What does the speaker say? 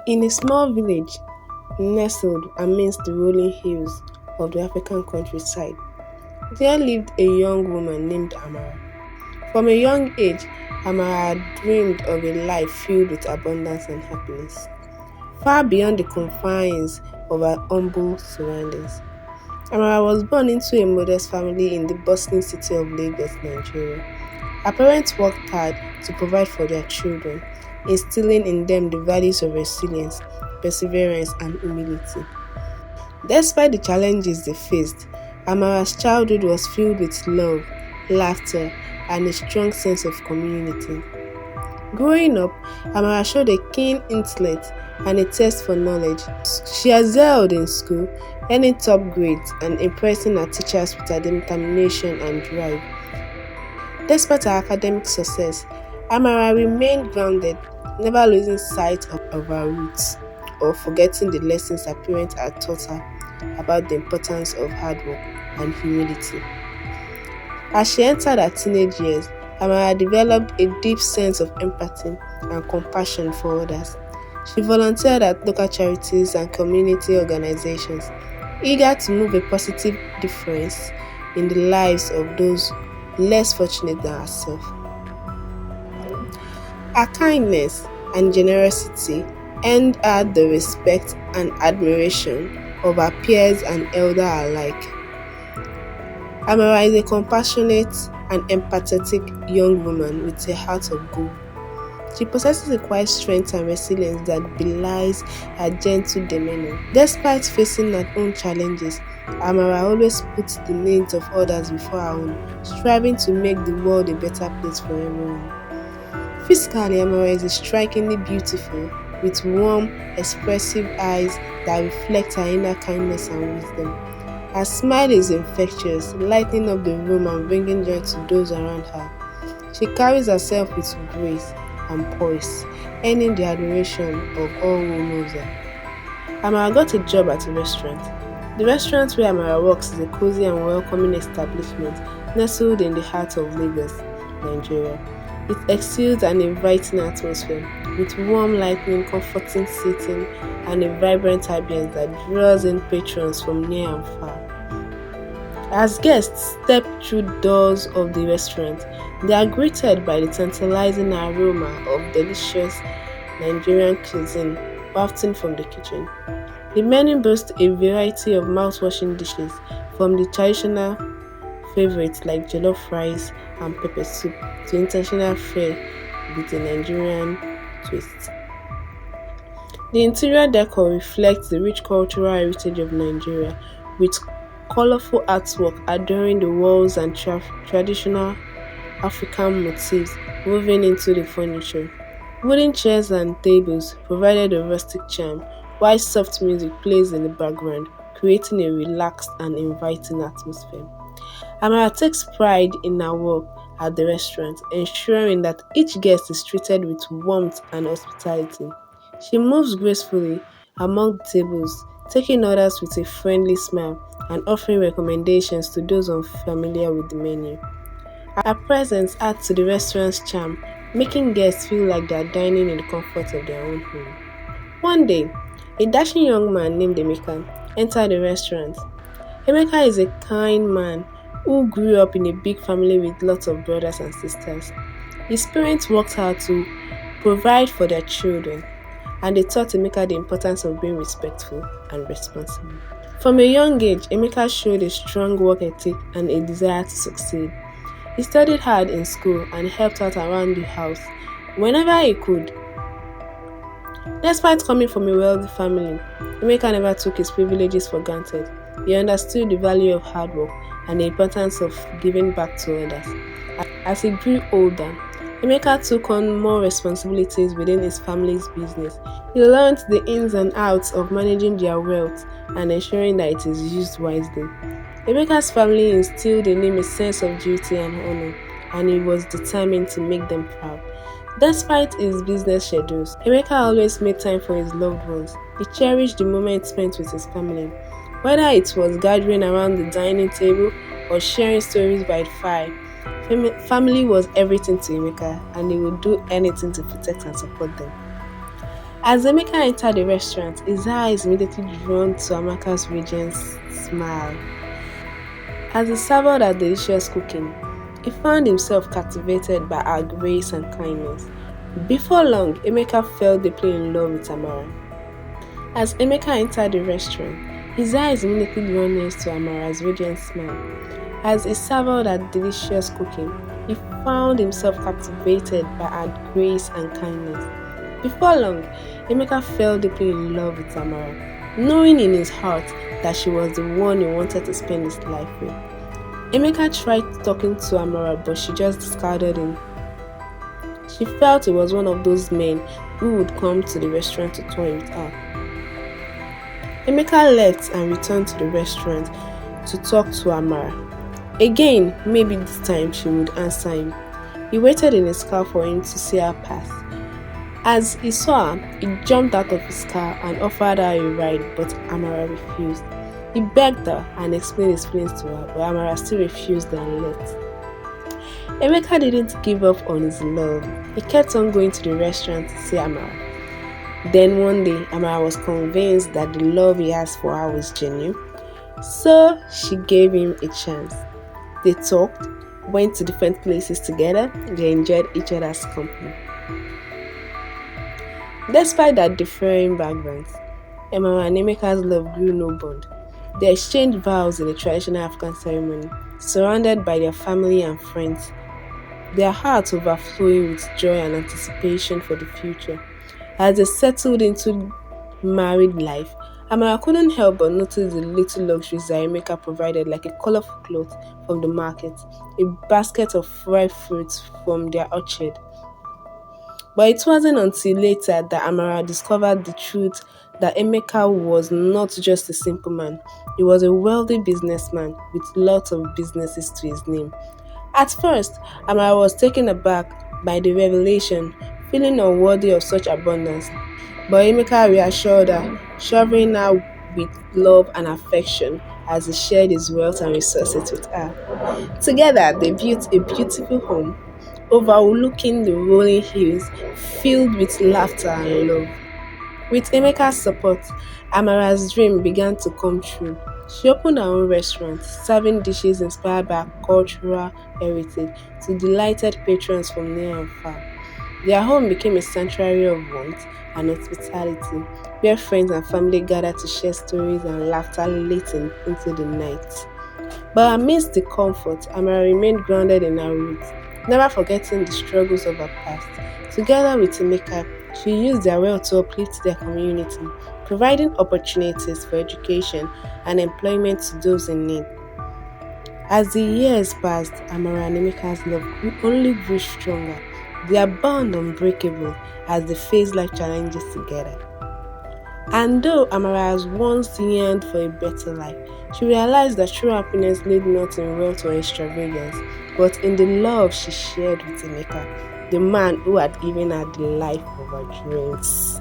In a small village nestled amidst the rolling hills of the African countryside, there lived a young woman named Amara. From a young age, Amara had dreamed of a life filled with abundance and happiness, far beyond the confines of her humble surroundings. Amara was born into a modest family in the bustling city of Lagos, Nigeria. Her parents worked hard to provide for their children, instilling in them the values of resilience, perseverance, and humility. Despite the challenges they faced, Amara's childhood was filled with love, laughter, and a strong sense of community. Growing up, Amara showed a keen intellect and a taste for knowledge. She excelled in school, earning top grades and impressing her teachers with her determination and drive. Despite her academic success, Amara remained grounded, never losing sight of her roots or forgetting the lessons her parents had taught her about the importance of hard work and humility. As she entered her teenage years, Amara developed a deep sense of empathy and compassion for others. She volunteered at local charities and community organizations, eager to make a positive difference in the lives of those less fortunate than herself. Her kindness and generosity earned her the respect and admiration of her peers and elders alike. Amara is a compassionate and empathetic young woman with a heart of gold. She possesses a quiet strength and resilience that belies her gentle demeanor. Despite facing her own challenges, Amara always puts the needs of others before her own, striving to make the world a better place for everyone. Physically, Amara is strikingly beautiful, with warm, expressive eyes that reflect her inner kindness and wisdom. Her smile is infectious, lighting up the room and bringing joy to those around her. She carries herself with grace and poise, earning the adoration of all who knows her. Amara got a job at a restaurant. The restaurant where Amara works is a cozy and welcoming establishment nestled in the heart of Lagos, Nigeria. It exudes an inviting atmosphere, with warm lighting, comforting seating, and a vibrant ambience that draws in patrons from near and far. As guests step through the doors of the restaurant, they are greeted by the tantalizing aroma of delicious Nigerian cuisine wafting from the kitchen. The menu boasts a variety of mouth-watering dishes, from the traditional favorites like jollof rice and pepper soup to international fare with a Nigerian twist. The interior decor reflects the rich cultural heritage of Nigeria, with colorful artwork adorning the walls and traditional African motifs woven into the furniture. Wooden chairs and tables provided a rustic charm, while soft music plays in the background, creating a relaxed and inviting atmosphere. Amara takes pride in her work at the restaurant, ensuring that each guest is treated with warmth and hospitality. She moves gracefully among the tables, taking orders with a friendly smile and offering recommendations to those unfamiliar with the menu. Her presence adds to the restaurant's charm, making guests feel like they are dining in the comfort of their own home. One day, a dashing young man named Emeka entered the restaurant. Emeka is a kind man who grew up in a big family with lots of brothers and sisters. His parents worked hard to provide for their children, and they taught Emeka the importance of being respectful and responsible. From a young age, Emeka showed a strong work ethic and a desire to succeed. He studied hard in school and helped out around the house whenever he could. Despite coming from a wealthy family, Emeka never took his privileges for granted. He understood the value of hard work and the importance of giving back to others. As he grew older, Emeka took on more responsibilities within his family's business. He learned the ins and outs of managing their wealth and ensuring that it is used wisely. Emeka's family instilled in him a sense of duty and honor, and he was determined to make them proud. Despite his business schedules, Emeka always made time for his loved ones. He cherished the moments spent with his family, whether it was gathering around the dining table or sharing stories by the fire. Family was everything to Emeka, and he would do anything to protect and support them. As Emeka entered the restaurant, his eyes immediately drawn to Amaka's radiant smile. As he savored her delicious cooking, he found himself captivated by her grace and kindness. Before long, Emeka fell deeply in love with Amara. As Emeka entered the restaurant, his eyes immediately drew next to Amara's radiant smile. As he savored her delicious cooking, he found himself captivated by her grace and kindness. Before long, Emeka fell deeply in love with Amara, knowing in his heart that she was the one he wanted to spend his life with. Emeka tried talking to Amara, but she just discarded him. She felt he was one of those men who would come to the restaurant to toy with her. Emeka left and returned to the restaurant to talk to Amara. Again, maybe this time she would answer him. He waited in his car for him to see her pass. As he saw her, he jumped out of his car and offered her a ride, but Amara refused. He begged her and explained his feelings to her, but Amara still refused and left. Emeka didn't give up on his love. He kept on going to the restaurant to see Amara. Then one day, Amara was convinced that the love he has for her was genuine, so she gave him a chance. They talked, went to different places together, they enjoyed each other's company. Despite their differing backgrounds, Amara and Emeka's love grew no bond. They exchanged vows in a traditional African ceremony, surrounded by their family and friends, their hearts overflowing with joy and anticipation for the future. As they settled into married life, Amara couldn't help but notice the little luxuries that Emeka provided, like a colorful cloth from the market, a basket of ripe fruits from their orchard. But it wasn't until later that Amara discovered the truth that Emeka was not just a simple man. He was a wealthy businessman with lots of businesses to his name. At first, Amara was taken aback by the revelation, feeling unworthy of such abundance. But Emeka reassured her, showering her with love and affection as he shared his wealth and resources with her. Together, they built a beautiful home overlooking the rolling hills, filled with laughter and love. With Emeka's support, Amara's dream began to come true. She opened her own restaurant, serving dishes inspired by her cultural heritage to delighted patrons from near and far. Their home became a sanctuary of warmth and hospitality, where friends and family gathered to share stories and laughter late into the night. But amidst the comfort, Amara remained grounded in her roots, never forgetting the struggles of her past. Together with Emeka, she used their wealth to uplift their community, providing opportunities for education and employment to those in need. As the years passed, Amara and Emeka's love only grew stronger, their bond unbreakable as they faced life challenges together. And though Amara has once yearned for a better life, she realized that true happiness lay not in wealth or extravagance, but in the love she shared with Emeka, the man who had given her the life of her dreams.